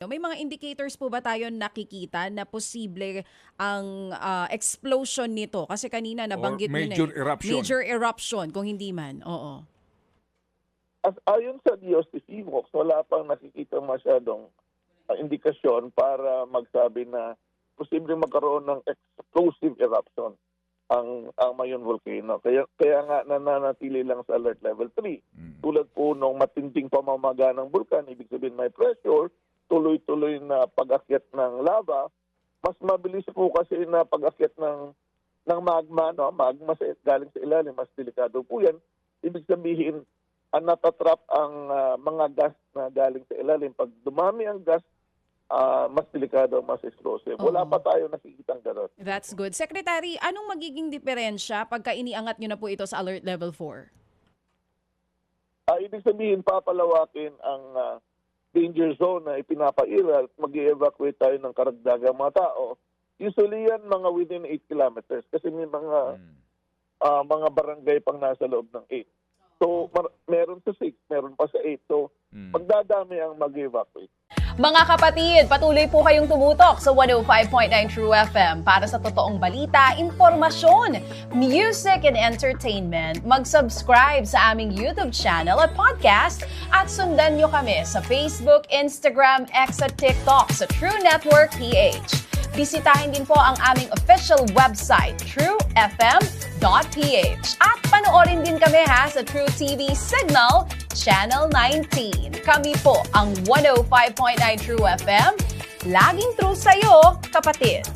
May mga indicators po ba tayo nakikita na posible ang explosion nito? Kasi kanina Or nabanggit nyo na major eruption. Major eruption, kung hindi man. Oo. Ayon sa DOCC, wala pang nakikita masyadong indikasyon para magsabi na posibleng magkaroon ng explosive eruption ang Mayon Volcano. Kaya nga nananatili lang sa alert level 3. Tulad po nung matinding pamamaga ng bulkan, ibig sabihin may pressure, tuloy-tuloy na pag-akyat ng lava, mas mabilis po kasi na pag-akyat ng magma, no? Magma galing sa ilalim, mas delikado po yan. Ibig sabihin, natatrap ang mga gas na galing sa ilalim. Pag dumami ang gas, mas delikado, mas explosive. Wala pa tayo nakikitang gano'n. That's good. Secretary, anong magiging diferensya pagka iniangat nyo na po ito sa alert level 4? Ibig sabihin, papalawakin ang danger zone na ipinapairal at mag-evacuate tayo ng karagdagang mga tao. Usually yan mga within 8 kilometers kasi may mga barangay pang nasa loob ng 8. So meron sa 6, meron pa sa 8. So magdadami ang mag-evacuate. Mga kapatid, patuloy po kayong tumutok sa 105.9 True FM para sa totoong balita, impormasyon, music and entertainment. Mag-subscribe sa aming YouTube channel at podcast at sundan nyo kami sa Facebook, Instagram, X at TikTok sa True Network PH. Bisitahin din po ang aming official website, truefm.ph. At panoorin din kami sa True TV Signal, Channel 19. Kami po ang 105.9 True FM. Laging true sa'yo, kapatid.